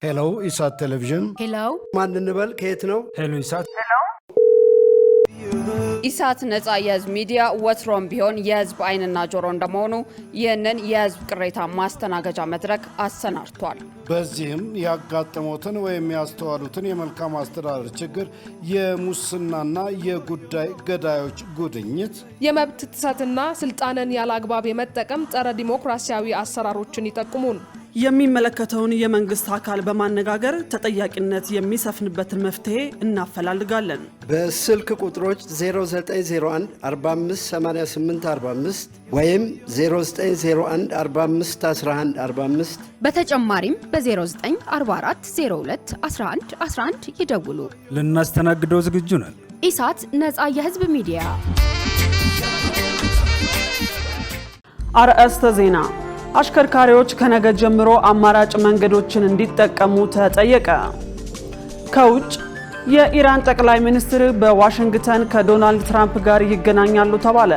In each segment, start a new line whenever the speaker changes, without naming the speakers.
ሄሎ ኢሳት ቴሌቪዥን
ሄሎ
ማን እንበል ከየት ነው?
ሄሎ ኢሳት
ኢሳት ነፃ የህዝብ ሚዲያ ወትሮም ቢሆን የህዝብ አይንና ጆሮ እንደመሆኑ ይህንን የህዝብ ቅሬታ ማስተናገጃ መድረክ አሰናድቷል።
በዚህም ያጋጠሙትን ወይም ያስተዋሉትን የመልካም አስተዳደር ችግር፣ የሙስናና የጉዳይ ገዳዮች ጉድኝት፣
የመብት ጥሰትና ስልጣንን ያለአግባብ የመጠቀም ጸረ ዲሞክራሲያዊ አሰራሮችን ይጠቁሙን።
የሚመለከተውን የመንግስት አካል በማነጋገር ተጠያቂነት የሚሰፍንበትን መፍትሄ እናፈላልጋለን።
በስልክ ቁጥሮች 0901 458845 ወይም 0901 451145
በተጨማሪም በ0944 02 11 11 ይደውሉ።
ልናስተናግደው ዝግጁ ነን።
ኢሳት ነፃ የህዝብ ሚዲያ።
አርዕስተ ዜና። አሽከርካሪዎች ከነገ ጀምሮ አማራጭ መንገዶችን እንዲጠቀሙ ተጠየቀ። ከውጭ የኢራን ጠቅላይ ሚኒስትር በዋሽንግተን ከዶናልድ ትራምፕ ጋር ይገናኛሉ ተባለ።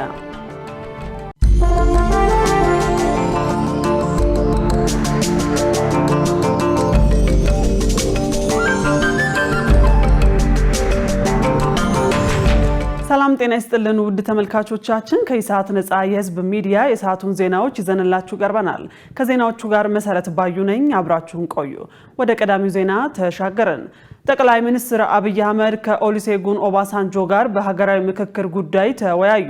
ሰላም ጤና ይስጥልን ውድ ተመልካቾቻችን፣ ከኢሳት ነፃ የህዝብ ሚዲያ የሰዓቱን ዜናዎች ይዘንላችሁ ቀርበናል። ከዜናዎቹ ጋር መሰረት ባዩ ነኝ። አብራችሁን ቆዩ። ወደ ቀዳሚው ዜና ተሻገርን። ጠቅላይ ሚኒስትር አብይ አህመድ ከኦሉሴጉን ኦባሳንጆ ጋር በሀገራዊ ምክክር ጉዳይ ተወያዩ።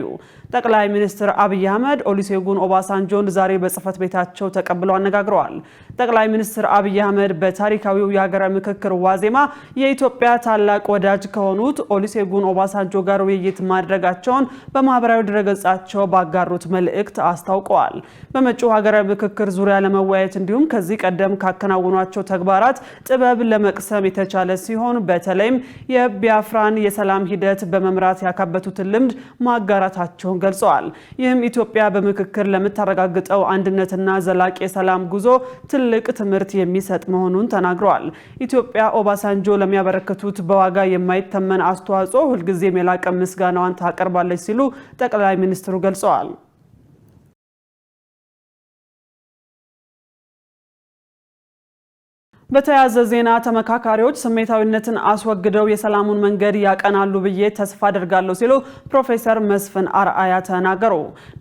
ጠቅላይ ሚኒስትር አብይ አህመድ ኦሉሴጉን ኦባሳንጆን ዛሬ በጽህፈት ቤታቸው ተቀብለው አነጋግረዋል። ጠቅላይ ሚኒስትር አብይ አህመድ በታሪካዊው የሀገራዊ ምክክር ዋዜማ የኢትዮጵያ ታላቅ ወዳጅ ከሆኑት ኦሉሴጉን ኦባሳንጆ ጋር ውይይት ማድረጋቸውን በማህበራዊ ድረገጻቸው ባጋሩት መልእክት አስታውቀዋል። በመጪው ሀገራዊ ምክክር ዙሪያ ለመወያየት እንዲሁም ከዚህ ቀደም ካከናወኗቸው ተግባራት ጥበብ ለመቅሰም የተቻለ ሲሆን በተለይም የቢያፍራን የሰላም ሂደት በመምራት ያካበቱትን ልምድ ማጋራታቸውን ገልጸዋል። ይህም ኢትዮጵያ በምክክር ለምታረጋግጠው አንድነትና ዘላቂ ሰላም ጉዞ ትልቅ ትምህርት የሚሰጥ መሆኑን ተናግረዋል። ኢትዮጵያ ኦባሳንጆ ለሚያበረክቱት በዋጋ የማይተመን አስተዋጽኦ ሁልጊዜም የላቀ ምስጋናዋን ታቀርባለች ሲሉ ጠቅላይ ሚኒስትሩ ገልጸዋል። በተያያዘ ዜና ተመካካሪዎች ስሜታዊነትን አስወግደው የሰላሙን መንገድ ያቀናሉ ብዬ ተስፋ አደርጋለሁ ሲሉ ፕሮፌሰር መስፍን አርአያ ተናገሩ።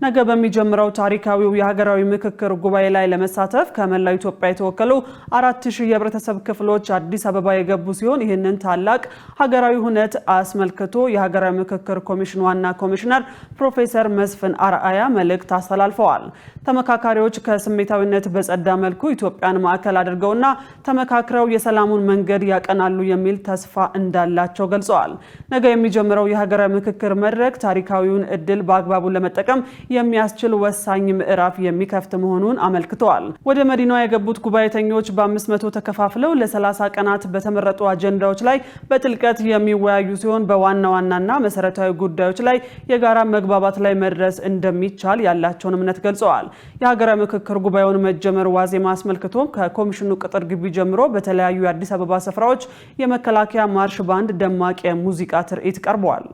ነገ በሚጀምረው ታሪካዊው የሀገራዊ ምክክር ጉባኤ ላይ ለመሳተፍ ከመላው ኢትዮጵያ የተወከሉ 4000 የህብረተሰብ ክፍሎች አዲስ አበባ የገቡ ሲሆን ይህንን ታላቅ ሀገራዊ ሁነት አስመልክቶ የሀገራዊ ምክክር ኮሚሽን ዋና ኮሚሽነር ፕሮፌሰር መስፍን አርአያ መልእክት አስተላልፈዋል። ተመካካሪዎች ከስሜታዊነት በጸዳ መልኩ ኢትዮጵያን ማዕከል አድርገውና ተመካክረው የሰላሙን መንገድ ያቀናሉ የሚል ተስፋ እንዳላቸው ገልጸዋል። ነገ የሚጀምረው የሀገራዊ ምክክር መድረክ ታሪካዊውን እድል በአግባቡ ለመጠቀም የሚያስችል ወሳኝ ምዕራፍ የሚከፍት መሆኑን አመልክተዋል። ወደ መዲናዋ የገቡት ጉባኤተኞች በ500 ተከፋፍለው ለ30 ቀናት በተመረጡ አጀንዳዎች ላይ በጥልቀት የሚወያዩ ሲሆን በዋና ዋናና መሰረታዊ ጉዳዮች ላይ የጋራ መግባባት ላይ መድረስ እንደሚቻል ያላቸውን እምነት ገልጸዋል። የሀገራዊ ምክክር ጉባኤውን መጀመር ዋዜማ አስመልክቶ ከኮሚሽኑ ቅጥር ግቢ ጀምሮ በተለያዩ የአዲስ አበባ ስፍራዎች የመከላከያ ማርሽ ባንድ ደማቅ የሙዚቃ ትርኢት ቀርቧል።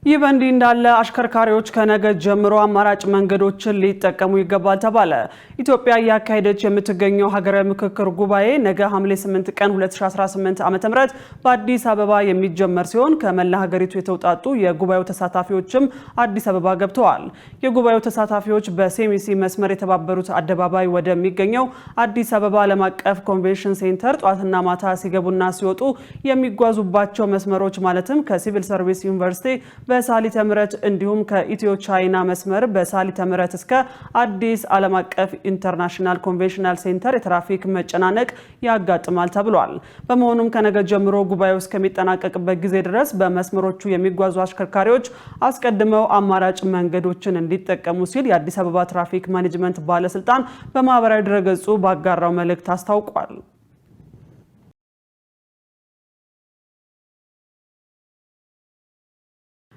ይህ በእንዲህ እንዳለ አሽከርካሪዎች ከነገ ጀምሮ አማራጭ መንገዶችን ሊጠቀሙ ይገባል ተባለ። ኢትዮጵያ እያካሄደች የምትገኘው ሀገራዊ ምክክር ጉባኤ ነገ ሐምሌ 8 ቀን 2018 ዓ.ም በአዲስ አበባ የሚጀመር ሲሆን ከመላ ሀገሪቱ የተውጣጡ የጉባኤው ተሳታፊዎችም አዲስ አበባ ገብተዋል። የጉባኤው ተሳታፊዎች በሴሚሲ መስመር የተባበሩት አደባባይ ወደሚገኘው አዲስ አበባ ዓለም አቀፍ ኮንቬንሽን ሴንተር ጧትና ማታ ሲገቡና ሲወጡ የሚጓዙባቸው መስመሮች ማለትም ከሲቪል ሰርቪስ ዩኒቨርሲቲ በሳሊተ ምህረት እንዲሁም ከኢትዮ ቻይና መስመር በሳሊተ ምህረት እስከ አዲስ ዓለም አቀፍ ኢንተርናሽናል ኮንቬንሽናል ሴንተር የትራፊክ መጨናነቅ ያጋጥማል ተብሏል። በመሆኑም ከነገ ጀምሮ ጉባኤው እስከሚጠናቀቅበት ጊዜ ድረስ በመስመሮቹ የሚጓዙ አሽከርካሪዎች አስቀድመው አማራጭ መንገዶችን እንዲጠቀሙ ሲል የአዲስ አበባ ትራፊክ ማኔጅመንት ባለስልጣን በማህበራዊ ድረገጹ ባጋራው መልእክት አስታውቋል።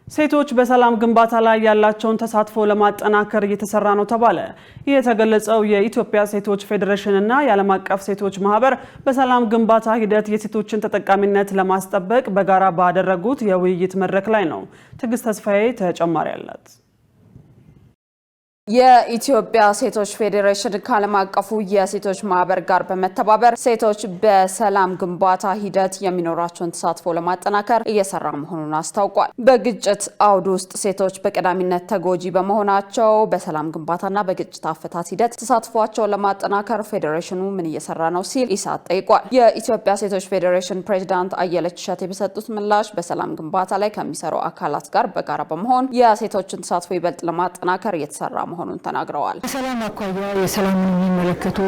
ሴቶች በሰላም ግንባታ ላይ ያላቸውን ተሳትፎ ለማጠናከር እየተሰራ ነው ተባለ። ይህ የተገለጸው የኢትዮጵያ ሴቶች ፌዴሬሽን እና የዓለም አቀፍ ሴቶች ማህበር በሰላም ግንባታ ሂደት የሴቶችን ተጠቃሚነት ለማስጠበቅ በጋራ ባደረጉት የውይይት መድረክ ላይ ነው። ትግስት ተስፋዬ ተጨማሪ አላት።
የኢትዮጵያ ሴቶች ፌዴሬሽን ከዓለም አቀፉ የሴቶች ማህበር ጋር በመተባበር ሴቶች በሰላም ግንባታ ሂደት የሚኖራቸውን ተሳትፎ ለማጠናከር እየሰራ መሆኑን አስታውቋል። በግጭት አውድ ውስጥ ሴቶች በቀዳሚነት ተጎጂ በመሆናቸው በሰላም ግንባታና በግጭት አፈታት ሂደት ተሳትፏቸውን ለማጠናከር ፌዴሬሽኑ ምን እየሰራ ነው ሲል ኢሳት ጠይቋል። የኢትዮጵያ ሴቶች ፌዴሬሽን ፕሬዚዳንት አየለች እሸቴ በሰጡት ምላሽ በሰላም ግንባታ ላይ ከሚሰሩ አካላት ጋር በጋራ በመሆን የሴቶችን ተሳትፎ ይበልጥ ለማጠናከር እየተሰራ መሆኑን ተናግረዋል።
ሰላም አኳያ የሰላም የሚመለከቱ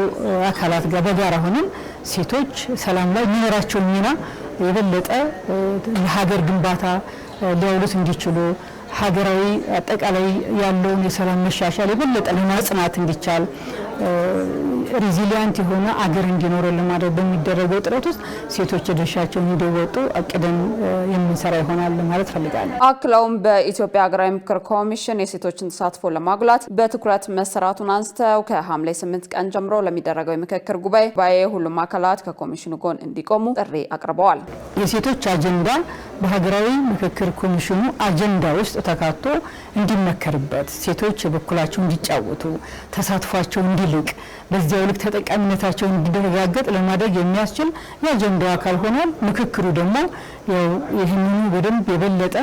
አካላት ጋር በጋራ ሆነን ሴቶች ሰላም ላይ የሚኖራቸው ሚና የበለጠ ለሀገር ግንባታ ሊያውሉት እንዲችሉ ሀገራዊ አጠቃላይ ያለውን የሰላም መሻሻል የበለጠ ለማጽናት እንዲቻል ሪዚሊያንት የሆነ አገር እንዲኖር ለማድረግ በሚደረገው ጥረት ውስጥ ሴቶች ድርሻቸውን እንዲወጡ አቅደን የምንሰራ ይሆናል ማለት ፈልጋለሁ።
አክለውም በኢትዮጵያ ሀገራዊ ምክክር ኮሚሽን የሴቶችን ተሳትፎ ለማጉላት በትኩረት መሰራቱን አንስተው ከሐምሌ 8 ቀን ጀምሮ ለሚደረገው የምክክር ጉባኤ ሁሉም አካላት ከኮሚሽኑ ጎን እንዲቆሙ ጥሪ አቅርበዋል።
የሴቶች አጀንዳ በሀገራዊ ምክክር ኮሚሽኑ አጀንዳ ውስጥ ተካቶ እንዲመከርበት ሴቶች የበኩላቸው እንዲጫወቱ ተሳትፏቸው እንዲልቅ በዚያው ልክ ተጠቃሚነታቸው እንዲረጋገጥ ለማድረግ የሚያስችል የአጀንዳው አካል ሆኗል። ምክክሩ ደግሞ ይህንኑ በደንብ የበለጠ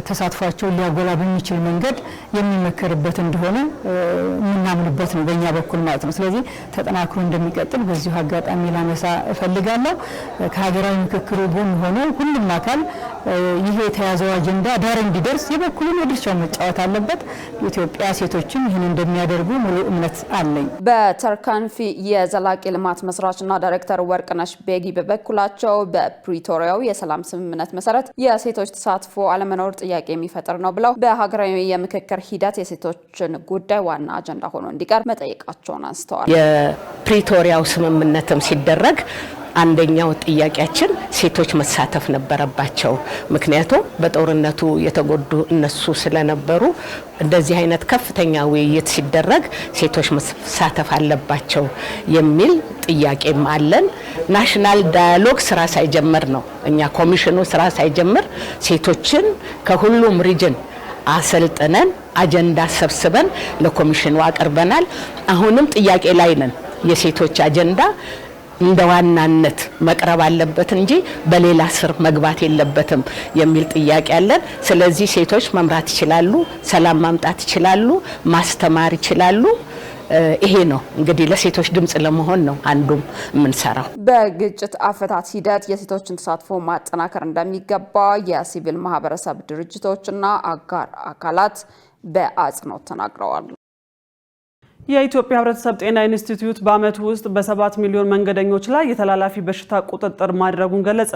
ተሳትፏቸውን ሊያጎላ በሚችል መንገድ የሚመከርበት እንደሆነ የምናምንበት ነው በእኛ በኩል ማለት ነው። ስለዚህ ተጠናክሮ እንደሚቀጥል በዚሁ አጋጣሚ ላነሳ እፈልጋለሁ። ከሀገራዊ ምክክሩ ጎን ሆኖ ሁሉም አካል ይሄ የተያዘው አጀንዳ ዳር እንዲደርስ የበኩሉን ድርሻውን መጫወት አለበት። የኢትዮጵያ ሴቶችም ይህን እንደሚያደርጉ ሙሉ እምነት አለኝ።
በተርካንፊ የዘላቂ ልማት መስራችና ዳይሬክተር ወርቅነሽ ቤጊ በበኩላቸው በፕሪቶሪያው የሰላም ስምምነት መሰረት የሴቶች ተሳትፎ አለመኖር ጥያቄ የሚፈጥር ነው ብለው በሀገራዊ የምክክር ሂደት የሴቶችን ጉዳይ ዋና አጀንዳ ሆኖ እንዲቀር መጠየቃቸውን አንስተዋል።
የፕሪቶሪያው ስምምነትም ሲደረግ አንደኛው ጥያቄያችን ሴቶች መሳተፍ ነበረባቸው። ምክንያቱም በጦርነቱ የተጎዱ እነሱ ስለነበሩ እንደዚህ አይነት ከፍተኛ ውይይት ሲደረግ ሴቶች መሳተፍ አለባቸው የሚል ጥያቄም አለን። ናሽናል ዳያሎግ ስራ ሳይጀምር ነው እኛ ኮሚሽኑ ስራ ሳይጀምር ሴቶችን ከሁሉም ሪጅን አሰልጥነን አጀንዳ ሰብስበን ለኮሚሽኑ አቀርበናል። አሁንም ጥያቄ ላይ ነን። የሴቶች አጀንዳ እንደ ዋናነት መቅረብ አለበት እንጂ በሌላ ስር መግባት የለበትም የሚል ጥያቄ አለን። ስለዚህ ሴቶች መምራት ይችላሉ፣ ሰላም ማምጣት ይችላሉ፣ ማስተማር ይችላሉ። ይሄ ነው እንግዲህ ለሴቶች ድምጽ ለመሆን ነው አንዱም የምንሰራው።
በግጭት አፈታት ሂደት የሴቶችን ተሳትፎ ማጠናከር እንደሚገባ የሲቪል ማህበረሰብ ድርጅቶችና አጋር አካላት በአጽንኦት ተናግረዋል።
የኢትዮጵያ ሕብረተሰብ ጤና ኢንስቲትዩት በዓመቱ ውስጥ በ7 ሚሊዮን መንገደኞች ላይ የተላላፊ በሽታ ቁጥጥር ማድረጉን ገለጸ።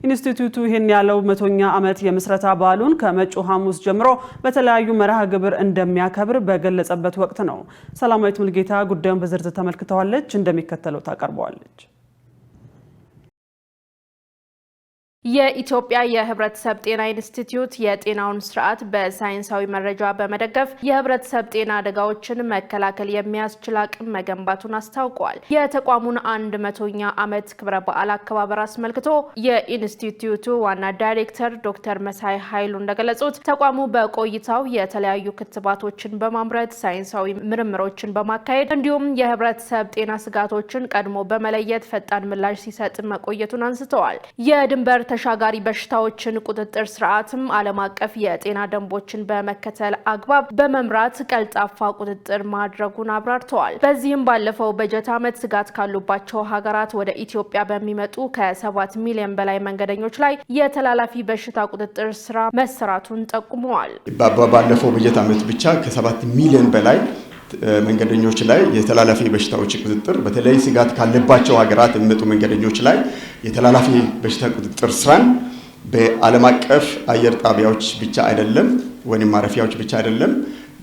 ኢንስቲትዩቱ ይህን ያለው 100ኛ ዓመት የምስረታ በዓሉን ከመጪው ሐሙስ ጀምሮ በተለያዩ መርሃ ግብር እንደሚያከብር በገለጸበት ወቅት ነው። ሰላማዊት ሙልጌታ ጉዳዩን በዝርዝር ተመልክተዋለች፣ እንደሚከተለው ታቀርበዋለች።
የኢትዮጵያ የህብረተሰብ ጤና ኢንስቲትዩት የጤናውን ስርዓት በሳይንሳዊ መረጃ በመደገፍ የህብረተሰብ ጤና አደጋዎችን መከላከል የሚያስችል አቅም መገንባቱን አስታውቋል። የተቋሙን 100ኛ ዓመት ክብረ በዓል አከባበር አስመልክቶ የኢንስቲትዩቱ ዋና ዳይሬክተር ዶክተር መሳይ ኃይሉ እንደገለጹት ተቋሙ በቆይታው የተለያዩ ክትባቶችን በማምረት ሳይንሳዊ ምርምሮችን በማካሄድ እንዲሁም የህብረተሰብ ጤና ስጋቶችን ቀድሞ በመለየት ፈጣን ምላሽ ሲሰጥ መቆየቱን አንስተዋል። የድንበር ተሻጋሪ በሽታዎችን ቁጥጥር ስርዓትም ዓለም አቀፍ የጤና ደንቦችን በመከተል አግባብ በመምራት ቀልጣፋ ቁጥጥር ማድረጉን አብራርተዋል። በዚህም ባለፈው በጀት ዓመት ስጋት ካሉባቸው ሀገራት ወደ ኢትዮጵያ በሚመጡ ከ7 ሚሊዮን በላይ መንገደኞች ላይ የተላላፊ በሽታ ቁጥጥር ስራ መሰራቱን ጠቁመዋል።
ባለፈው በጀት ዓመት ብቻ ከ7 ሚሊዮን በላይ መንገደኞች ላይ የተላላፊ በሽታዎች ቁጥጥር በተለይ ስጋት ካለባቸው ሀገራት የሚመጡ መንገደኞች ላይ የተላላፊ በሽታ ቁጥጥር ስራን በዓለም አቀፍ አየር ጣቢያዎች ብቻ አይደለም ወይም ማረፊያዎች ብቻ አይደለም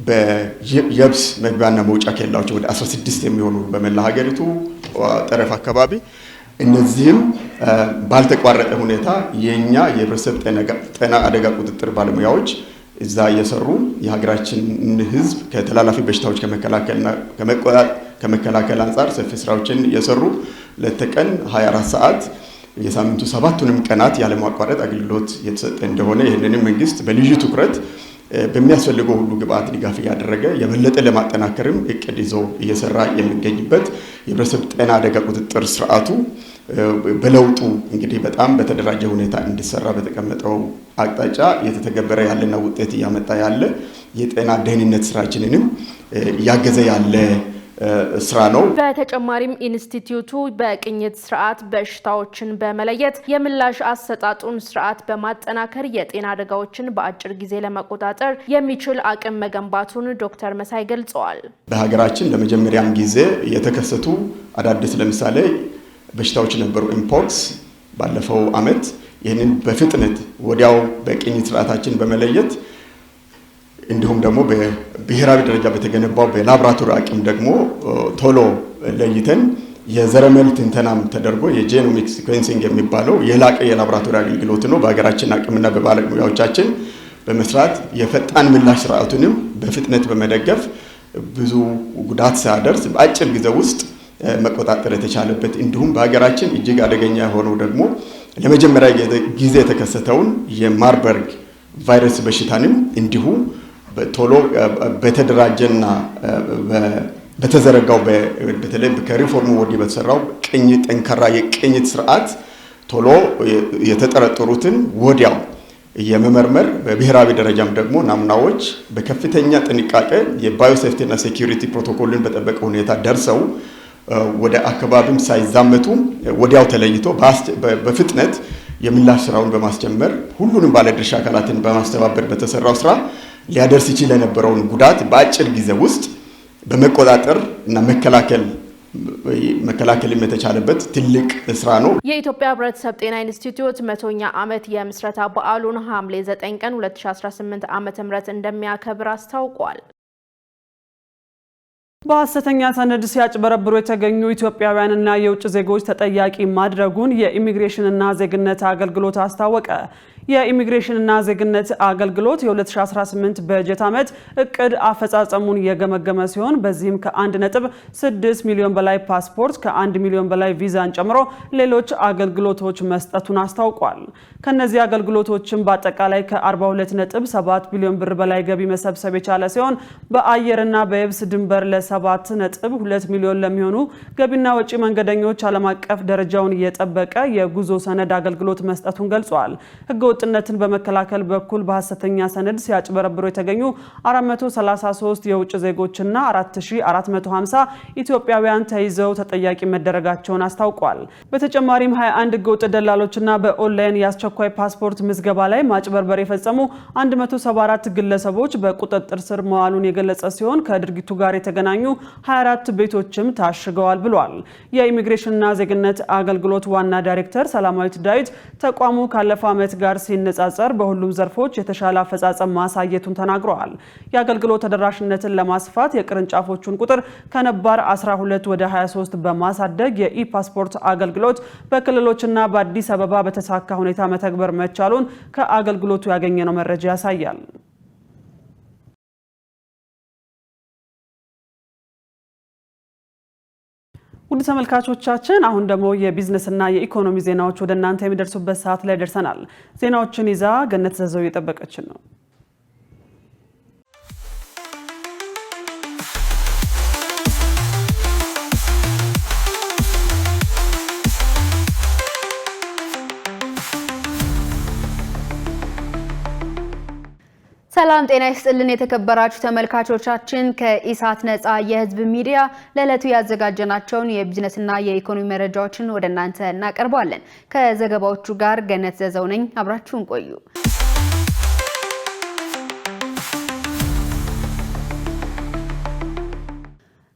በየብስ መግቢያና መውጫ ኬላዎች ወደ 16 የሚሆኑ በመላ ሀገሪቱ ጠረፍ አካባቢ እነዚህም ባልተቋረጠ ሁኔታ የኛ የህብረተሰብ ጤና አደጋ ቁጥጥር ባለሙያዎች እዛ እየሰሩ የሀገራችን ህዝብ ከተላላፊ በሽታዎች ከመከላከል አንጻር ሰፊ ስራዎችን እየሰሩ ለተቀን 24 ሰዓት የሳምንቱ 7ቱንም ቀናት ያለማቋረጥ አገልግሎት የተሰጠ እንደሆነ ይህንንም መንግስት በልዩ ትኩረት በሚያስፈልገው ሁሉ ግብአት ድጋፍ እያደረገ የበለጠ ለማጠናከርም እቅድ ይዞ እየሰራ የሚገኝበት የህብረተሰብ ጤና አደጋ ቁጥጥር ስርዓቱ በለውጡ እንግዲህ በጣም በተደራጀ ሁኔታ እንዲሰራ በተቀመጠው አቅጣጫ እየተተገበረ ያለና ውጤት እያመጣ ያለ የጤና ደህንነት ስራችንንም እያገዘ ያለ ስራ ነው።
በተጨማሪም ኢንስቲትዩቱ በቅኝት ስርዓት በሽታዎችን በመለየት የምላሽ አሰጣጡን ስርዓት በማጠናከር የጤና አደጋዎችን በአጭር ጊዜ ለመቆጣጠር የሚችል አቅም መገንባቱን ዶክተር መሳይ ገልጸዋል።
በሀገራችን ለመጀመሪያም ጊዜ የተከሰቱ አዳዲስ ለምሳሌ በሽታዎች ነበሩ። ኢምፖክስ ባለፈው አመት ይህንን በፍጥነት ወዲያው በቅኝት ስርዓታችን በመለየት እንዲሁም ደግሞ በብሔራዊ ደረጃ በተገነባው በላቦራቶሪ አቅም ደግሞ ቶሎ ለይተን የዘረመል ትንተናም ተደርጎ የጄኖሚክ ሲኩዌንሲንግ የሚባለው የላቀ የላቦራቶሪ አገልግሎት ነው። በሀገራችን አቅምና በባለሙያዎቻችን በመስራት የፈጣን ምላሽ ስርዓቱንም በፍጥነት በመደገፍ ብዙ ጉዳት ሳያደርስ በአጭር ጊዜ ውስጥ መቆጣጠር የተቻለበት እንዲሁም በሀገራችን እጅግ አደገኛ የሆነው ደግሞ ለመጀመሪያ ጊዜ የተከሰተውን የማርበርግ ቫይረስ በሽታንም እንዲሁ ቶሎ በተደራጀና በተዘረጋው በተለይ ከሪፎርሙ ወዲህ በተሰራው ጠንካራ የቅኝት ስርዓት ቶሎ የተጠረጠሩትን ወዲያው የመመርመር በብሔራዊ ደረጃም ደግሞ ናሙናዎች በከፍተኛ ጥንቃቄ የባዮሴፍቲና ሴኩሪቲ ፕሮቶኮልን በጠበቀ ሁኔታ ደርሰው ወደ አካባቢም ሳይዛመቱ ወዲያው ተለይቶ በፍጥነት የምላሽ ስራውን በማስጀመር ሁሉንም ባለድርሻ አካላትን በማስተባበር በተሰራው ስራ ሊያደርስ ይችል የነበረውን ጉዳት በአጭር ጊዜ ውስጥ በመቆጣጠር እና መከላከል የተቻለበት ትልቅ ስራ ነው።
የኢትዮጵያ ህብረተሰብ ጤና ኢንስቲትዩት 100ኛ ዓመት የምስረታ በዓሉን ሐምሌ 9 ቀን 2018 ዓ.ም እንደሚያከብር አስታውቋል።
በሐሰተኛ ሰነድ ሲያጭበረብሩ የተገኙ ኢትዮጵያውያንና የውጭ ዜጎች ተጠያቂ ማድረጉን የኢሚግሬሽንና ዜግነት አገልግሎት አስታወቀ። የኢሚግሬሽንና ዜግነት አገልግሎት የ2018 በጀት ዓመት እቅድ አፈጻጸሙን የገመገመ ሲሆን በዚህም ከ1.6 ሚሊዮን በላይ ፓስፖርት ከ1 ሚሊዮን በላይ ቪዛን ጨምሮ ሌሎች አገልግሎቶች መስጠቱን አስታውቋል። ከነዚህ አገልግሎቶችም በአጠቃላይ ከ42.7 ቢሊዮን ብር በላይ ገቢ መሰብሰብ የቻለ ሲሆን በአየርና በየብስ ድንበር ለ7.2 ሚሊዮን ለሚሆኑ ገቢና ወጪ መንገደኞች ዓለም አቀፍ ደረጃውን የጠበቀ የጉዞ ሰነድ አገልግሎት መስጠቱን ገልጿል። ወጥነትን በመከላከል በኩል በሐሰተኛ ሰነድ ሲያጭበረብሩ የተገኙ 433 የውጭ ዜጎችና 4450 ኢትዮጵያውያን ተይዘው ተጠያቂ መደረጋቸውን አስታውቋል። በተጨማሪም 21 ህገወጥ ደላሎችና በኦንላይን የአስቸኳይ ፓስፖርት ምዝገባ ላይ ማጭበርበር የፈጸሙ 174 ግለሰቦች በቁጥጥር ስር መዋሉን የገለጸ ሲሆን ከድርጊቱ ጋር የተገናኙ 24 ቤቶችም ታሽገዋል ብሏል። የኢሚግሬሽንና ዜግነት አገልግሎት ዋና ዳይሬክተር ሰላማዊት ዳዊት ተቋሙ ካለፈው ዓመት ጋር ሲነጻጸር በሁሉም ዘርፎች የተሻለ አፈጻጸም ማሳየቱን ተናግረዋል። የአገልግሎት ተደራሽነትን ለማስፋት የቅርንጫፎቹን ቁጥር ከነባር 12 ወደ 23 በማሳደግ የኢ-ፓስፖርት አገልግሎት በክልሎችና በአዲስ አበባ በተሳካ ሁኔታ መተግበር መቻሉን ከአገልግሎቱ ያገኘነው መረጃ ያሳያል። ውድ ተመልካቾቻችን አሁን ደግሞ የቢዝነስና የኢኮኖሚ ዜናዎች ወደ እናንተ የሚደርሱበት ሰዓት ላይ ደርሰናል። ዜናዎችን ይዛ ገነት ዘዘው እየጠበቀችን ነው።
ሰላም ጤና ይስጥልን የተከበራችሁ ተመልካቾቻችን፣ ከኢሳት ነፃ የህዝብ ሚዲያ ለዕለቱ ያዘጋጀናቸውን የቢዝነስና የኢኮኖሚ መረጃዎችን ወደ እናንተ እናቀርባለን። ከዘገባዎቹ ጋር ገነት ዘዘው ነኝ። አብራችሁን ቆዩ።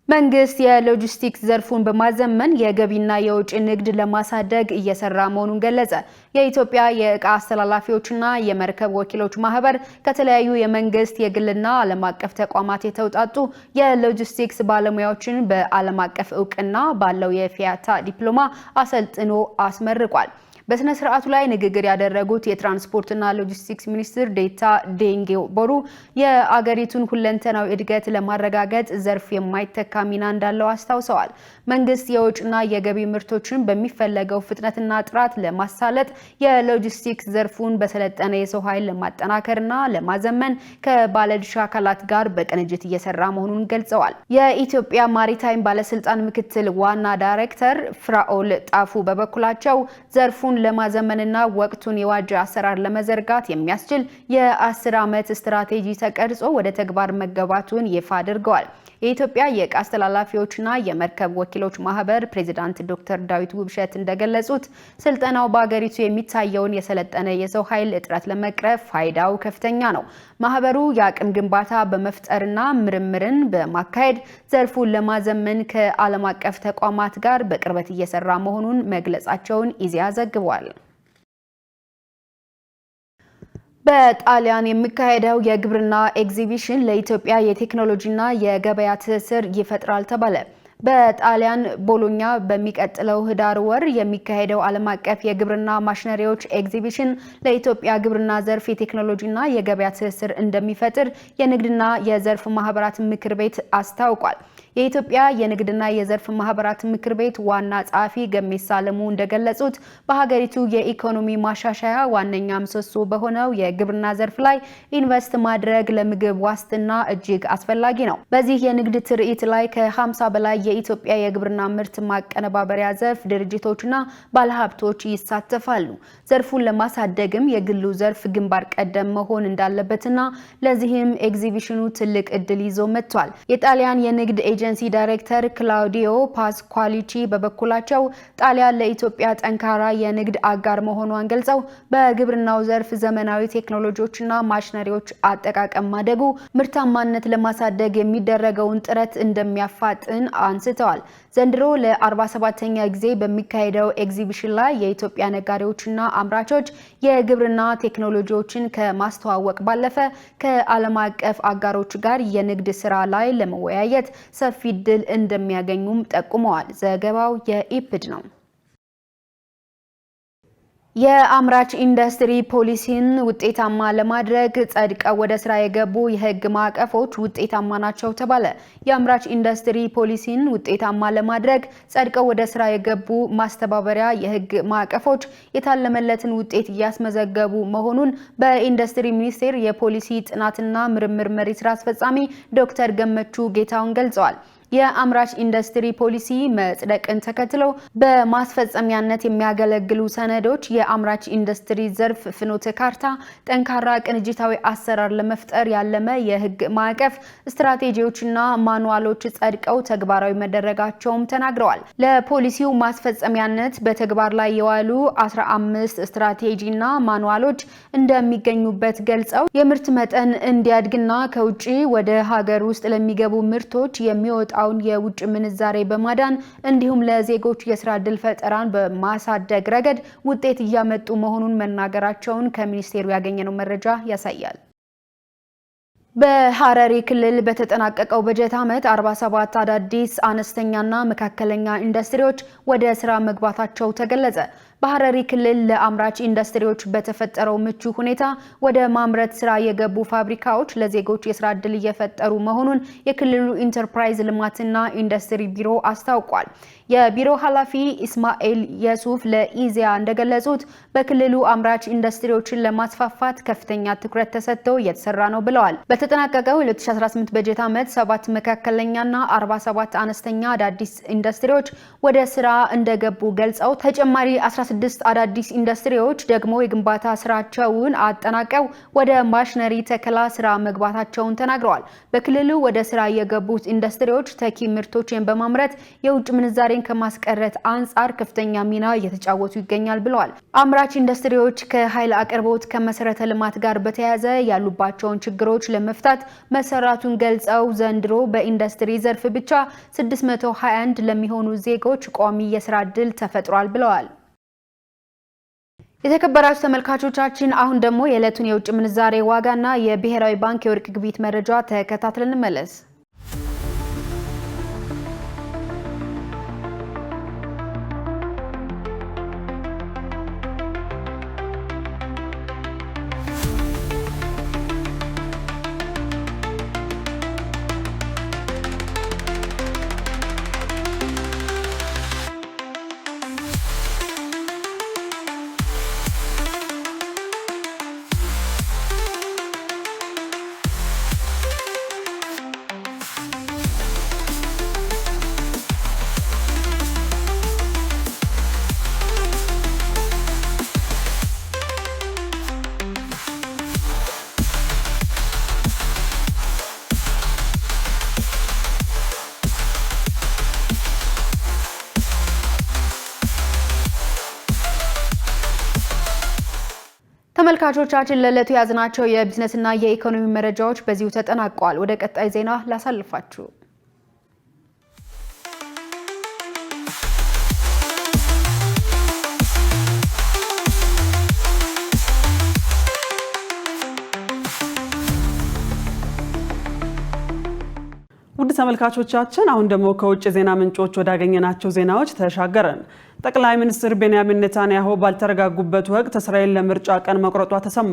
መንግስት የሎጂስቲክስ ዘርፉን በማዘመን የገቢና የውጭ ንግድ ለማሳደግ እየሰራ መሆኑን ገለጸ። የኢትዮጵያ የዕቃ አስተላላፊዎችና የመርከብ ወኪሎች ማህበር ከተለያዩ የመንግስት የግልና ዓለም አቀፍ ተቋማት የተውጣጡ የሎጂስቲክስ ባለሙያዎችን በዓለም አቀፍ እውቅና ባለው የፊያታ ዲፕሎማ አሰልጥኖ አስመርቋል። በስነ ስርዓቱ ላይ ንግግር ያደረጉት የትራንስፖርትና ሎጂስቲክስ ሚኒስትር ዴታ ዴንጌ ቦሩ የአገሪቱን ሁለንተናዊ እድገት ለማረጋገጥ ዘርፍ የማይተካ ሚና እንዳለው አስታውሰዋል። መንግስት የውጭና የገቢ ምርቶችን በሚፈለገው ፍጥነትና ጥራት ለማሳለጥ የሎጂስቲክስ ዘርፉን በሰለጠነ የሰው ኃይል ለማጠናከርና ለማዘመን ከባለድርሻ አካላት ጋር በቅንጅት እየሰራ መሆኑን ገልጸዋል። የኢትዮጵያ ማሪታይም ባለስልጣን ምክትል ዋና ዳይሬክተር ፍራኦል ጣፉ በበኩላቸው ዘርፉን ለማዘመንና ወቅቱን የዋጀ አሰራር ለመዘርጋት የሚያስችል የ10 ዓመት ስትራቴጂ ተቀርጾ ወደ ተግባር መገባቱን ይፋ አድርገዋል። የኢትዮጵያ የዕቃ አስተላላፊዎችና የመርከብ ወኪሎች ማህበር ፕሬዝዳንት ዶክተር ዳዊት ውብሸት እንደገለጹት ስልጠናው በአገሪቱ የሚታየውን የሰለጠነ የሰው ኃይል እጥረት ለመቅረፍ ፋይዳው ከፍተኛ ነው። ማህበሩ የአቅም ግንባታ በመፍጠርና ምርምርን በማካሄድ ዘርፉን ለማዘመን ከዓለም አቀፍ ተቋማት ጋር በቅርበት እየሰራ መሆኑን መግለጻቸውን ኢዜአ ዘግቧል። በጣሊያን የሚካሄደው የግብርና ኤግዚቢሽን ለኢትዮጵያ የቴክኖሎጂና የገበያ ትስስር ይፈጥራል ተባለ። በጣሊያን ቦሎኛ በሚቀጥለው ህዳር ወር የሚካሄደው ዓለም አቀፍ የግብርና ማሽነሪዎች ኤግዚቢሽን ለኢትዮጵያ ግብርና ዘርፍ የቴክኖሎጂና የገበያ ትስስር እንደሚፈጥር የንግድና የዘርፍ ማህበራት ምክር ቤት አስታውቋል። የኢትዮጵያ የንግድና የዘርፍ ማህበራት ምክር ቤት ዋና ጸሐፊ ገሜሳ ለሙ እንደገለጹት በሀገሪቱ የኢኮኖሚ ማሻሻያ ዋነኛ ምሰሶ በሆነው የግብርና ዘርፍ ላይ ኢንቨስት ማድረግ ለምግብ ዋስትና እጅግ አስፈላጊ ነው። በዚህ የንግድ ትርኢት ላይ ከ50 በላይ የኢትዮጵያ የግብርና ምርት ማቀነባበሪያ ዘርፍ ድርጅቶችና ባለሀብቶች ይሳተፋሉ። ዘርፉን ለማሳደግም የግሉ ዘርፍ ግንባር ቀደም መሆን እንዳለበትና ለዚህም ኤግዚቢሽኑ ትልቅ እድል ይዞ መጥቷል። የጣሊያን የንግድ ኤጀንሲ ዳይሬክተር ክላውዲዮ ፓስኳሊቺ በበኩላቸው ጣሊያን ለኢትዮጵያ ጠንካራ የንግድ አጋር መሆኗን ገልጸው በግብርናው ዘርፍ ዘመናዊ ቴክኖሎጂዎችና ማሽነሪዎች አጠቃቀም ማደጉ ምርታማነት ለማሳደግ የሚደረገውን ጥረት እንደሚያፋጥን አንስተዋል። ዘንድሮ ለ47ኛ ጊዜ በሚካሄደው ኤግዚቢሽን ላይ የኢትዮጵያ ነጋዴዎችና አምራቾች የግብርና ቴክኖሎጂዎችን ከማስተዋወቅ ባለፈ ከዓለም አቀፍ አጋሮች ጋር የንግድ ስራ ላይ ለመወያየት ሰፊ ድል እንደሚያገኙም ጠቁመዋል። ዘገባው የኢፕድ ነው። የአምራች ኢንዱስትሪ ፖሊሲን ውጤታማ ለማድረግ ጸድቀው ወደ ስራ የገቡ የህግ ማዕቀፎች ውጤታማ ናቸው ተባለ። የአምራች ኢንዱስትሪ ፖሊሲን ውጤታማ ለማድረግ ጸድቀው ወደ ስራ የገቡ ማስተባበሪያ የህግ ማዕቀፎች የታለመለትን ውጤት እያስመዘገቡ መሆኑን በኢንዱስትሪ ሚኒስቴር የፖሊሲ ጥናትና ምርምር መሪ ስራ አስፈጻሚ ዶክተር ገመቹ ጌታውን ገልጸዋል። የአምራች ኢንዱስትሪ ፖሊሲ መጽደቅን ተከትሎ በማስፈጸሚያነት የሚያገለግሉ ሰነዶች የአምራች ኢንዱስትሪ ዘርፍ ፍኖተ ካርታ፣ ጠንካራ ቅንጅታዊ አሰራር ለመፍጠር ያለመ የህግ ማዕቀፍ፣ ስትራቴጂዎችና ማኑዋሎች ጸድቀው ተግባራዊ መደረጋቸውም ተናግረዋል። ለፖሊሲው ማስፈጸሚያነት በተግባር ላይ የዋሉ 15 ስትራቴጂና ማኑዋሎች እንደሚገኙበት ገልጸው የምርት መጠን እንዲያድግና ከውጪ ወደ ሀገር ውስጥ ለሚገቡ ምርቶች የሚወጣ የውጭ ምንዛሬ በማዳን እንዲሁም ለዜጎች የስራ ዕድል ፈጠራን በማሳደግ ረገድ ውጤት እያመጡ መሆኑን መናገራቸውን ከሚኒስቴሩ ያገኘነው መረጃ ያሳያል። በሐረሪ ክልል በተጠናቀቀው በጀት ዓመት 47 አዳዲስ አነስተኛና መካከለኛ ኢንዱስትሪዎች ወደ ስራ መግባታቸው ተገለጸ። በሐረሪ ክልል ለአምራች ኢንዱስትሪዎች በተፈጠረው ምቹ ሁኔታ ወደ ማምረት ስራ የገቡ ፋብሪካዎች ለዜጎች የስራ ዕድል እየፈጠሩ መሆኑን የክልሉ ኢንተርፕራይዝ ልማትና ኢንዱስትሪ ቢሮ አስታውቋል። የቢሮ ኃላፊ ኢስማኤል የሱፍ ለኢዜአ እንደገለጹት በክልሉ አምራች ኢንዱስትሪዎችን ለማስፋፋት ከፍተኛ ትኩረት ተሰጥቶ እየተሰራ ነው ብለዋል። በተጠናቀቀው 2018 በጀት ዓመት 7 መካከለኛና 47 አነስተኛ አዳዲስ ኢንዱስትሪዎች ወደ ስራ እንደገቡ ገልጸው ተጨማሪ 16 አዳዲስ ኢንዱስትሪዎች ደግሞ የግንባታ ስራቸውን አጠናቀው ወደ ማሽነሪ ተከላ ስራ መግባታቸውን ተናግረዋል። በክልሉ ወደ ስራ የገቡት ኢንዱስትሪዎች ተኪ ምርቶችን በማምረት የውጭ ምንዛሬን ከማስቀረት አንጻር ከፍተኛ ሚና እየተጫወቱ ይገኛል ብለዋል። አምራች ኢንዱስትሪዎች ከኃይል አቅርቦት ከመሰረተ ልማት ጋር በተያያዘ ያሉባቸውን ችግሮች ለመፍታት መሰራቱን ገልጸው ዘንድሮ በኢንዱስትሪ ዘርፍ ብቻ 621 ለሚሆኑ ዜጎች ቋሚ የስራ ዕድል ተፈጥሯል ብለዋል። የተከበራችሁ ተመልካቾቻችን አሁን ደግሞ የዕለቱን የውጭ ምንዛሬ ዋጋና የብሔራዊ ባንክ የወርቅ ግብይት መረጃ ተከታትለን እንመለስ። ተመልካቾቻችን ለዕለቱ ያዝናቸው የቢዝነስና የኢኮኖሚ መረጃዎች በዚሁ ተጠናቀዋል። ወደ ቀጣይ ዜና ላሳልፋችሁ።
ውድ ተመልካቾቻችን አሁን ደግሞ ከውጭ ዜና ምንጮች ወዳገኘናቸው ዜናዎች ተሻገረን። ጠቅላይ ሚኒስትር ቤንያሚን ኔታንያሁ ባልተረጋጉበት ወቅት እስራኤል ለምርጫ ቀን መቁረጧ ተሰማ።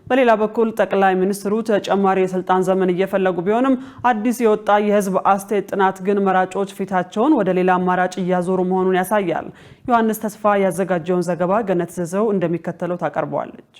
በሌላ በኩል ጠቅላይ ሚኒስትሩ ተጨማሪ የስልጣን ዘመን እየፈለጉ ቢሆንም አዲስ የወጣ የህዝብ አስተያየት ጥናት ግን መራጮች ፊታቸውን ወደ ሌላ አማራጭ እያዞሩ መሆኑን ያሳያል። ዮሐንስ ተስፋ ያዘጋጀውን ዘገባ ገነት ዘዘው እንደሚከተለው ታቀርበዋለች።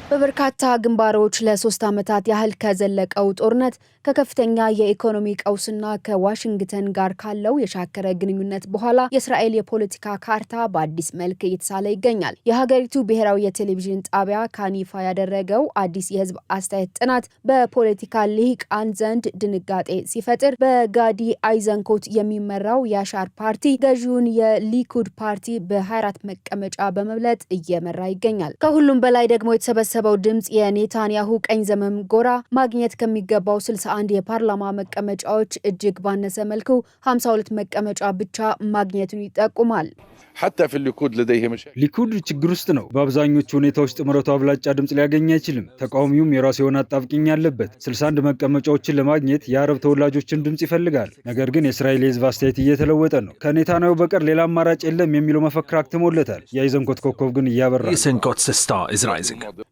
በበርካታ ግንባሮች ለ3 ዓመታት ያህል ከዘለቀው ጦርነት ከከፍተኛ የኢኮኖሚ ቀውስና ከዋሽንግተን ጋር ካለው የሻከረ ግንኙነት በኋላ የእስራኤል የፖለቲካ ካርታ በአዲስ መልክ እየተሳለ ይገኛል። የሀገሪቱ ብሔራዊ የቴሌቪዥን ጣቢያ ካን ይፋ ያደረገው አዲስ የህዝብ አስተያየት ጥናት በፖለቲካ ልሂቃን ዘንድ ድንጋጤ ሲፈጥር፣ በጋዲ አይዘንኮት የሚመራው የአሻር ፓርቲ ገዢውን የሊኩድ ፓርቲ በ24 መቀመጫ በመብለጥ እየመራ ይገኛል። ከሁሉም በላይ ደግሞ የተሰበሰበው ድምጽ የኔታንያሁ ቀኝ ዘመም ጎራ ማግኘት ከሚገባው 61 የፓርላማ መቀመጫዎች እጅግ ባነሰ መልኩ 52 መቀመጫ ብቻ ማግኘቱን ይጠቁማል።
ሊኩድ ችግር ውስጥ ነው። በአብዛኞቹ ሁኔታዎች ጥምረቱ አብላጫ ድምጽ ሊያገኝ አይችልም። ተቃዋሚውም የራሱ የሆነ አጣብቂኝ አለበት። 61 መቀመጫዎችን ለማግኘት የአረብ ተወላጆችን ድምጽ ይፈልጋል። ነገር ግን የእስራኤል የህዝብ አስተያየት እየተለወጠ ነው። ከኔታንያሁ በቀር ሌላ አማራጭ የለም የሚለው መፈክር አክትሞለታል። የአይዘንኮት ኮከብ ግን እያበራ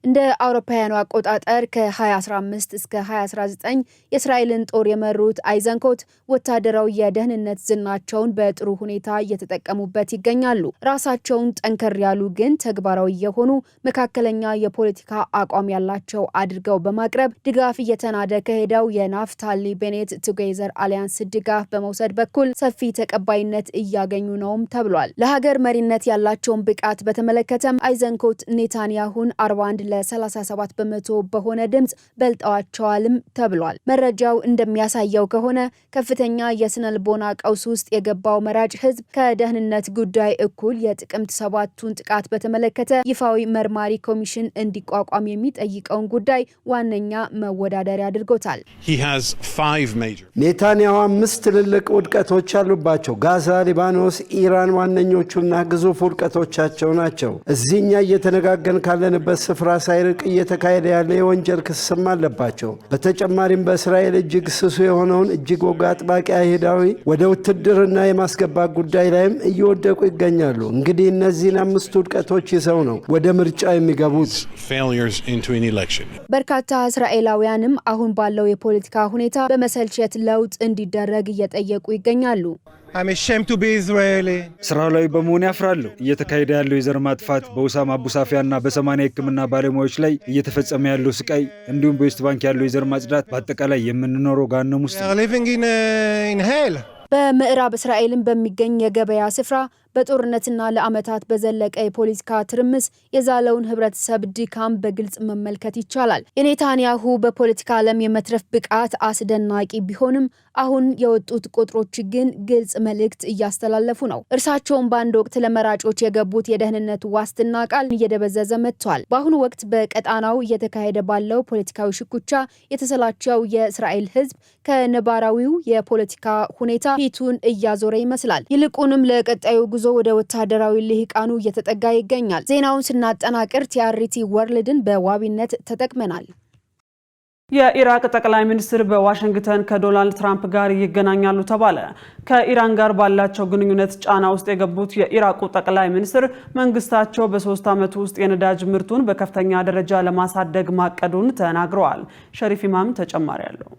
እንደ አውሮፓውያኑ አቆጣጠር ከ2015 እስከ 2019 የእስራኤልን ጦር የመሩት አይዘንኮት ወታደራዊ የደህንነት ዝናቸውን በጥሩ ሁኔታ እየተጠቀሙበት ይገኛሉ። ራሳቸውን ጠንከር ያሉ ግን ተግባራዊ የሆኑ መካከለኛ የፖለቲካ አቋም ያላቸው አድርገው በማቅረብ ድጋፍ እየተናደ ከሄደው የናፍታሊ ቤኔት ቱጌዘር አሊያንስ ድጋፍ በመውሰድ በኩል ሰፊ ተቀባይነት እያገኙ ነውም ተብሏል። ለሀገር መሪነት ያላቸውን ብቃት በተመለከተም አይዘንኮት ኔታንያሁን 41 ለ37 በመቶ በሆነ ድምጽ በልጠዋቸዋልም ተብሏል። መረጃው እንደሚያሳየው ከሆነ ከፍተኛ የስነልቦና ቀውስ ውስጥ የገባው መራጭ ህዝብ ከደህንነት ጉዳይ እኩል የጥቅምት 7ቱን ጥቃት በተመለከተ ይፋዊ መርማሪ ኮሚሽን እንዲቋቋም የሚጠይቀውን ጉዳይ ዋነኛ መወዳደሪያ አድርጎታል።
ኔታንያሁ 5 ትልልቅ ውድቀቶች አሉባቸው። ጋዛ፣ ሊባኖስ፣ ኢራን ዋነኞቹና ግዙፍ ውድቀቶቻቸው ናቸው። እዚህኛ እየተነጋገን ካለንበት ስፍራ ሳይርቅ እየተካሄደ ያለ የወንጀል ክስም አለባቸው። በተጨማሪም በእስራኤል እጅግ ስሱ የሆነውን እጅግ ወግ አጥባቂ አይሁዳዊ ወደ ውትድርና የማስገባት ጉዳይ ላይም እየወደቁ ይገኛሉ። እንግዲህ እነዚህን 5 ውድቀቶች ይዘው ነው ወደ ምርጫ የሚገቡት።
በርካታ እስራኤላውያንም አሁን ባለው የፖለቲካ ሁኔታ በመሰልቸት ለውጥ እንዲደረግ እየጠየቁ ይገኛሉ።
ስራ ላይ በመሆን ያፍራለሁ። እየተካሄደ ያለው የዘር ማጥፋት፣ በኡሳማ አቡሳፊያና በ80 የሕክምና ባለሙያዎች ላይ እየተፈጸመ ያለው ስቃይ፣ እንዲሁም በዌስት ባንክ ያለው የዘር ማጽዳት፣ በአጠቃላይ የምንኖረው ገሃነም ውስጥ ነው።
በምዕራብ እስራኤልን በሚገኝ የገበያ ስፍራ በጦርነትና ለዓመታት በዘለቀ የፖለቲካ ትርምስ የዛለውን ህብረተሰብ ድካም በግልጽ መመልከት ይቻላል። የኔታንያሁ በፖለቲካ ዓለም የመትረፍ ብቃት አስደናቂ ቢሆንም አሁን የወጡት ቁጥሮች ግን ግልጽ መልእክት እያስተላለፉ ነው። እርሳቸውን በአንድ ወቅት ለመራጮች የገቡት የደህንነት ዋስትና ቃል እየደበዘዘ መጥቷል። በአሁኑ ወቅት በቀጣናው እየተካሄደ ባለው ፖለቲካዊ ሽኩቻ የተሰላቸው የእስራኤል ህዝብ ከነባራዊው የፖለቲካ ሁኔታ ፊቱን እያዞረ ይመስላል። ይልቁንም ለቀጣዩ ጉዞ ወደ ወታደራዊ ልሂቃኑ እየተጠጋ ይገኛል። ዜናውን ስናጠናቅር ቲአርቲ ወርልድን በዋቢነት ተጠቅመናል።
የኢራቅ ጠቅላይ ሚኒስትር በዋሽንግተን ከዶናልድ ትራምፕ ጋር ይገናኛሉ ተባለ። ከኢራን ጋር ባላቸው ግንኙነት ጫና ውስጥ የገቡት የኢራቁ ጠቅላይ ሚኒስትር መንግስታቸው በ3 ዓመት ውስጥ የነዳጅ ምርቱን በከፍተኛ ደረጃ ለማሳደግ ማቀዱን ተናግረዋል። ሸሪፍ ኢማም ተጨማሪ አለው።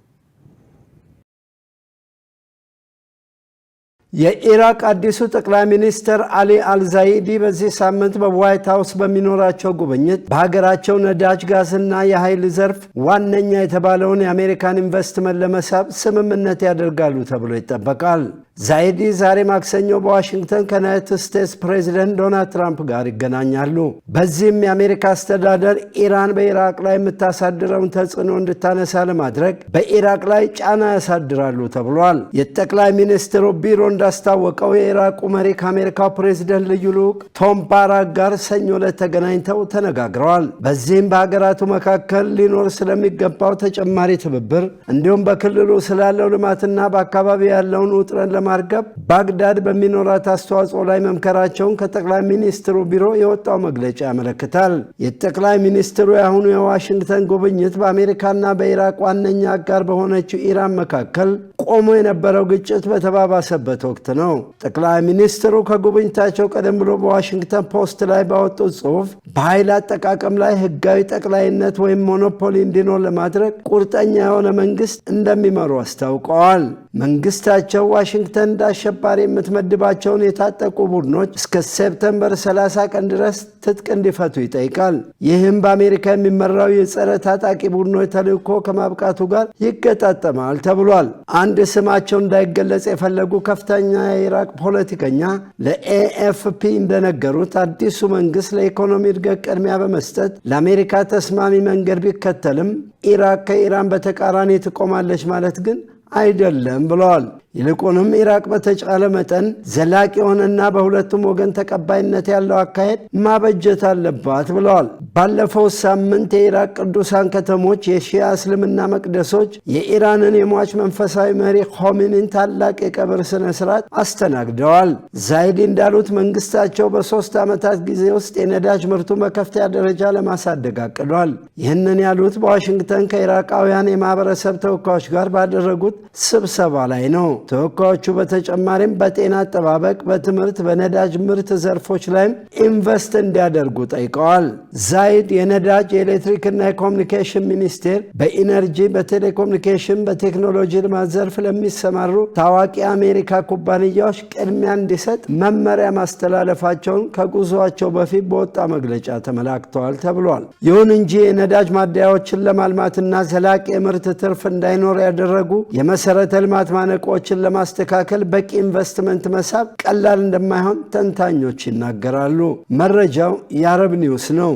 የኢራቅ አዲሱ ጠቅላይ ሚኒስትር አሊ አልዛይዲ በዚህ ሳምንት በዋይት ሃውስ በሚኖራቸው ጉብኝት በሀገራቸው ነዳጅ፣ ጋዝና የኃይል ዘርፍ ዋነኛ የተባለውን የአሜሪካን ኢንቨስትመንት ለመሳብ ስምምነት ያደርጋሉ ተብሎ ይጠበቃል። ዛይዲ ዛሬ ማክሰኞ በዋሽንግተን ከዩናይትድ ስቴትስ ፕሬዚደንት ዶናልድ ትራምፕ ጋር ይገናኛሉ። በዚህም የአሜሪካ አስተዳደር ኢራን በኢራቅ ላይ የምታሳድረውን ተጽዕኖ እንድታነሳ ለማድረግ በኢራቅ ላይ ጫና ያሳድራሉ ተብሏል። የጠቅላይ ሚኒስትሩ ቢሮ እንዳስታወቀው የኢራቁ መሪ ከአሜሪካው ፕሬዚደንት ልዩ ልዑክ ቶም ባራክ ጋር ሰኞ ዕለት ተገናኝተው ተነጋግረዋል። በዚህም በሀገራቱ መካከል ሊኖር ስለሚገባው ተጨማሪ ትብብር እንዲሁም በክልሉ ስላለው ልማትና በአካባቢ ያለውን ውጥረት ለማርገብ ባግዳድ በሚኖራት አስተዋጽኦ ላይ መምከራቸውን ከጠቅላይ ሚኒስትሩ ቢሮ የወጣው መግለጫ ያመለክታል። የጠቅላይ ሚኒስትሩ የአሁኑ የዋሽንግተን ጉብኝት በአሜሪካና በኢራቅ ዋነኛ አጋር በሆነችው ኢራን መካከል ቆሞ የነበረው ግጭት በተባባሰበት ወቅት ነው። ጠቅላይ ሚኒስትሩ ከጉብኝታቸው ቀደም ብሎ በዋሽንግተን ፖስት ላይ ባወጡት ጽሑፍ በኃይል አጠቃቀም ላይ ሕጋዊ ጠቅላይነት ወይም ሞኖፖሊ እንዲኖር ለማድረግ ቁርጠኛ የሆነ መንግስት እንደሚመሩ አስታውቀዋል። መንግስታቸው ዋሽንግተን እንደ አሸባሪ የምትመድባቸውን የታጠቁ ቡድኖች እስከ ሴፕተምበር 30 ቀን ድረስ ትጥቅ እንዲፈቱ ይጠይቃል። ይህም በአሜሪካ የሚመራው የጸረ ታጣቂ ቡድኖች ተልዕኮ ከማብቃቱ ጋር ይገጣጠማል ተብሏል። አንድ ስማቸው እንዳይገለጽ የፈለጉ ከፍተኛ የኢራቅ ፖለቲከኛ ለኤኤፍፒ እንደነገሩት አዲሱ መንግስት ለኢኮኖሚ እድገት ቅድሚያ በመስጠት ለአሜሪካ ተስማሚ መንገድ ቢከተልም ኢራቅ ከኢራን በተቃራኒ ትቆማለች ማለት ግን አይደለም ብለዋል። ይልቁንም ኢራቅ በተቻለ መጠን ዘላቂ የሆነና በሁለቱም ወገን ተቀባይነት ያለው አካሄድ ማበጀት አለባት ብለዋል። ባለፈው ሳምንት የኢራቅ ቅዱሳን ከተሞች የሺያ እስልምና መቅደሶች የኢራንን የሟች መንፈሳዊ መሪ ኾሜኒን ታላቅ የቀብር ስነ ስርዓት አስተናግደዋል። ዛይዲ እንዳሉት መንግስታቸው በ3 ዓመታት ጊዜ ውስጥ የነዳጅ ምርቱን በከፍተኛ ደረጃ ለማሳደግ አቅዷል። ይህንን ያሉት በዋሽንግተን ከኢራቃውያን የማህበረሰብ ተወካዮች ጋር ባደረጉት ስብሰባ ላይ ነው። ተወካዮቹ በተጨማሪም በጤና አጠባበቅ፣ በትምህርት፣ በነዳጅ ምርት ዘርፎች ላይም ኢንቨስት እንዲያደርጉ ጠይቀዋል። ዛይድ የነዳጅ የኤሌክትሪክና የኮሚኒኬሽን ሚኒስቴር በኢነርጂ፣ በቴሌኮሚኒኬሽን፣ በቴክኖሎጂ ልማት ዘርፍ ለሚሰማሩ ታዋቂ የአሜሪካ ኩባንያዎች ቅድሚያ እንዲሰጥ መመሪያ ማስተላለፋቸውን ከጉዞአቸው በፊት በወጣ መግለጫ ተመላክተዋል ተብሏል። ይሁን እንጂ የነዳጅ ማደያዎችን ለማልማትና ዘላቂ የምርት ትርፍ እንዳይኖር ያደረጉ የመሰረተ ልማት ማነቆችን ለማስተካከል በቂ ኢንቨስትመንት መሳብ ቀላል እንደማይሆን ተንታኞች ይናገራሉ። መረጃው የአረብ ኒውስ ነው።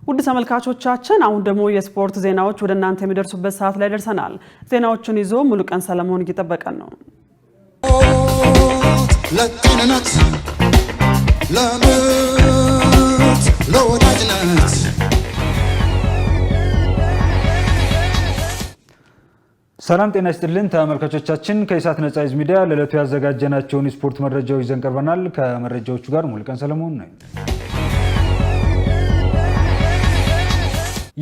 ውድ ተመልካቾቻችን አሁን ደግሞ የስፖርት ዜናዎች ወደ እናንተ የሚደርሱበት ሰዓት ላይ ደርሰናል። ዜናዎቹን ይዞ ሙሉቀን ሰለሞን እየጠበቀን ነው። ለጤንነት፣ ለምርት፣ ለወዳጅነት
ሰላም ጤና ይስጥልን ተመልካቾቻችን፣ ከኢሳት ነጻ ህዝብ ሚዲያ ለዕለቱ ያዘጋጀናቸውን የስፖርት መረጃዎች ይዘን ቀርበናል። ከመረጃዎቹ ጋር ሙሉቀን ሰለሞን ነኝ።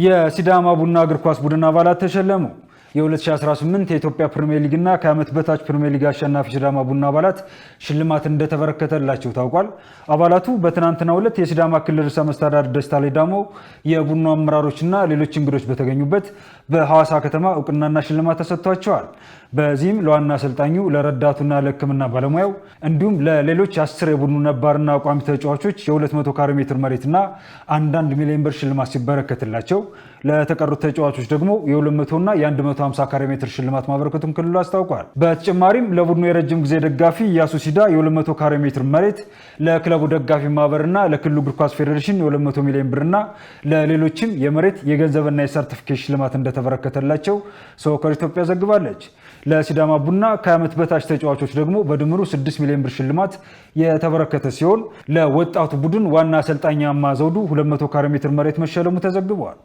የሲዳማ ቡና እግር ኳስ ቡድን አባላት ተሸለሙ። የ2018 የኢትዮጵያ ፕሪሚየር ሊግና ከዓመት በታች ፕሪሚየር ሊግ አሸናፊ ሲዳማ ቡና አባላት ሽልማት እንደተበረከተላቸው ታውቋል። አባላቱ በትናንትናው ዕለት የሲዳማ ክልል ርዕሰ መስተዳድር ደስታ ሌዳሞ፣ የቡድኑ አመራሮችና ሌሎች እንግዶች በተገኙበት በሐዋሳ ከተማ እውቅናና ሽልማት ተሰጥቷቸዋል። በዚህም ለዋና አሰልጣኙ፣ ለረዳቱና ለሕክምና ባለሙያው እንዲሁም ለሌሎች 10 የቡድኑ ነባርና ቋሚ ተጫዋቾች የ200 ካሬ ሜትር መሬትና 1 ሚሊዮን ብር ሽልማት ሲበረከትላቸው ለተቀሩት ተጫዋቾች ደግሞ የ200ና የ150 ካሬ ሜትር ሽልማት ማበረከቱን ክልሉ አስታውቋል። በተጨማሪም ለቡድኑ የረጅም ጊዜ ደጋፊ ኢያሱ ሲዳ የ200 ካሬ ሜትር መሬት፣ ለክለቡ ደጋፊ ማህበርና ለክልሉ እግር ኳስ ፌዴሬሽን የ200 ሚሊዮን ብርና ለሌሎችም የመሬት የገንዘብና የሰርቲፊኬት ሽልማት እንደተበረከተላቸው ሶከር ኢትዮጵያ ዘግባለች። ለሲዳማ ቡና ከዓመት በታች ተጫዋቾች ደግሞ በድምሩ 6 ሚሊዮን ብር ሽልማት የተበረከተ ሲሆን ለወጣቱ ቡድን ዋና አሰልጣኝ አማ ዘውዱ 200 ካሬ ሜትር መሬት መሸለሙ ተዘግቧል።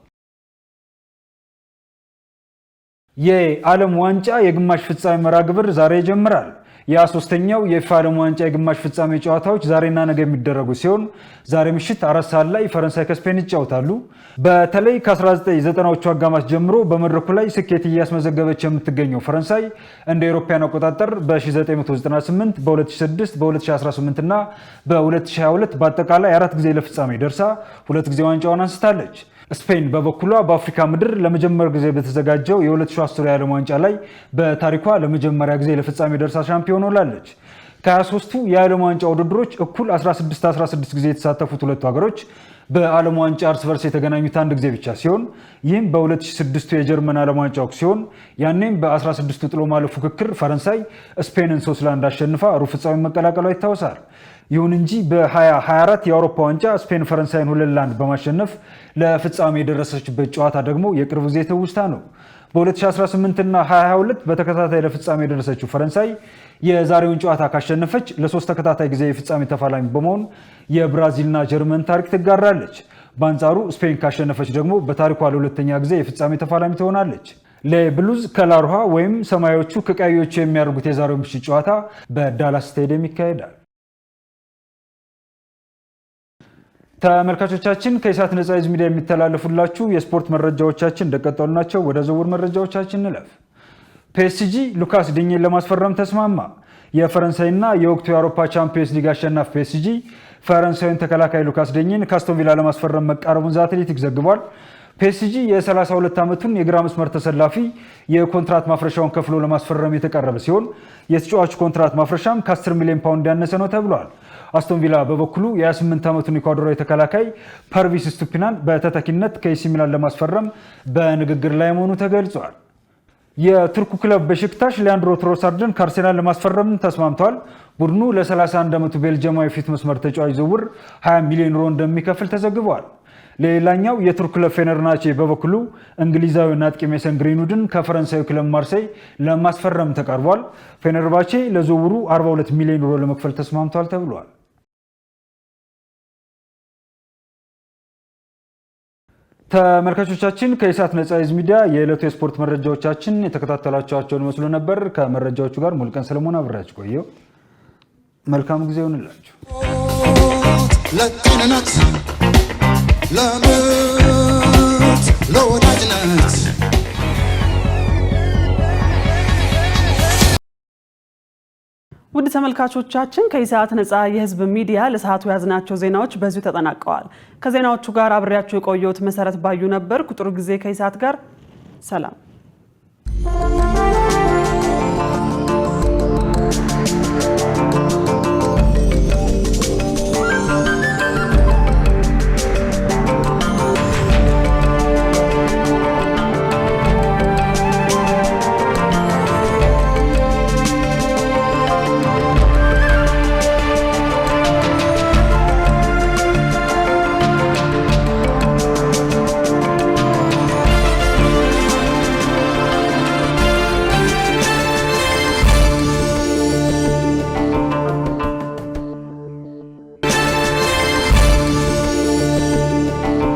የዓለም ዋንጫ የግማሽ ፍጻሜ መርሃ ግብር ዛሬ ይጀምራል። የ23ኛው የፊፋ ዓለም ዋንጫ የግማሽ ፍጻሜ ጨዋታዎች ዛሬና ነገ የሚደረጉ ሲሆን ዛሬ ምሽት 4 ሰዓት ላይ ፈረንሳይ ከስፔን ይጫወታሉ። በተለይ ከ1990ዎቹ አጋማሽ ጀምሮ በመድረኩ ላይ ስኬት እያስመዘገበች የምትገኘው ፈረንሳይ እንደ አውሮፓውያን አቆጣጠር በ1998፣ በ2006፣ በ2018 እና በ2022 በአጠቃላይ 4 ጊዜ ለፍጻሜ ደርሳ 2 ጊዜ ዋንጫውን አንስታለች። ስፔን በበኩሏ በአፍሪካ ምድር ለመጀመሪያ ጊዜ በተዘጋጀው የ2010 የዓለም ዋንጫ ላይ በታሪኳ ለመጀመሪያ ጊዜ ለፍጻሜ ደርሳ ሻምፒዮን ሆናለች። ከ23ቱ የዓለም ዋንጫ ውድድሮች እኩል 16 ጊዜ የተሳተፉት ሁለቱ ሀገሮች በዓለም ዋንጫ እርስ በርስ የተገናኙት አንድ ጊዜ ብቻ ሲሆን ይህም በ2006 የጀርመን ዓለም ዋንጫ ወቅት ሲሆን ያኔም በ16 ጥሎ ማለፍ ፉክክር ፈረንሳይ ስፔንን 3-1 አሸንፋ ሩብ ፍጻሜ መቀላቀሏ ይታወሳል። ይሁን እንጂ በ2024 የአውሮፓ ዋንጫ ስፔን ፈረንሳይን 2-1 በማሸነፍ ለፍጻሜ የደረሰችበት ጨዋታ ደግሞ የቅርብ ጊዜ ትውስታ ነው። በ2018 እና 2022 በተከታታይ ለፍጻሜ የደረሰችው ፈረንሳይ የዛሬውን ጨዋታ ካሸነፈች ለ3 ተከታታይ ጊዜ የፍጻሜ ተፋላሚ በመሆን የብራዚልና ጀርመን ታሪክ ትጋራለች። በአንጻሩ ስፔን ካሸነፈች ደግሞ በታሪኳ ለሁለተኛ ጊዜ የፍጻሜ ተፋላሚ ትሆናለች። ለብሉዝ ከላሩሃ ወይም ሰማያዎቹ ከቀዮቹ የሚያደርጉት የዛሬው ምሽት ጨዋታ በዳላስ ስቴዲየም ይካሄዳል። ተመልካቾቻችን ከኢሳት ነጻ ህዝብ ሚዲያ የሚተላለፉላችሁ የስፖርት መረጃዎቻችን እንደቀጠሉ ናቸው። ወደ ዝውውር መረጃዎቻችን እንለፍ። ፒኤስጂ ሉካስ ዲኝን ለማስፈረም ተስማማ። የፈረንሳይና የወቅቱ የአውሮፓ ቻምፒየንስ ሊግ አሸናፊ ፒኤስጂ ፈረንሳዊን ተከላካይ ሉካስ ዲኝን ከአስቶን ቪላ ለማስፈረም መቃረቡን ዘ አትሌቲክ ዘግቧል። ፒኤስጂ የ32 ዓመቱን የግራ መስመር ተሰላፊ የኮንትራት ማፍረሻውን ከፍሎ ለማስፈረም የተቀረበ ሲሆን የተጫዋቹ ኮንትራት ማፍረሻም ከ10 ሚሊዮን ፓውንድ ያነሰ ነው ተብሏል። አስቶን ቪላ በበኩሉ የ28 ዓመቱን ኢኳዶራዊ ተከላካይ ፐርቪስ ስቱፒናን በተተኪነት ከኤሲ ሚላን ለማስፈረም በንግግር ላይ መሆኑ ተገልጿል። የቱርኩ ክለብ በሽክታሽ ሊያንድሮ ትሮሳርድን ከአርሴናል ለማስፈረም ተስማምቷል። ቡድኑ ለ31 ዓመቱ ቤልጅየማዊ ፊት መስመር ተጫዋች ዝውውር 20 ሚሊዮን ዩሮ እንደሚከፍል ተዘግቧል። ሌላኛው የቱርክ ክለብ ፌነርባቼ በበኩሉ እንግሊዛዊውን አጥቂ ሜሰን ግሪንውድን ከፈረንሳዩ ክለብ ማርሴይ ለማስፈረም ተቃርቧል። ፌነርባቼ ለዝውውሩ 42 ሚሊዮን ዩሮ ለመክፈል ተስማምቷል ተብሏል። ተመልካቾቻችን ከኢሳት ነጻ ህዝብ ሚዲያ የዕለቱ የስፖርት መረጃዎቻችን የተከታተላችኋቸውን መስሎ ነበር። ከመረጃዎቹ ጋር ሙልቀን ሰለሞን አብራችሁ ቆየው። መልካም ጊዜ ይሁንላችሁ። ለጤንነት ለምት ለወዳጅነት
ውድ ተመልካቾቻችን ከኢሳት ነጻ የህዝብ ሚዲያ ለሰዓቱ ያዝናቸው ዜናዎች በዚሁ ተጠናቀዋል። ከዜናዎቹ ጋር አብሬያችሁ የቆየሁት መሰረት ባዩ ነበር። ቁጥሩ ጊዜ ከኢሳት ጋር ሰላም።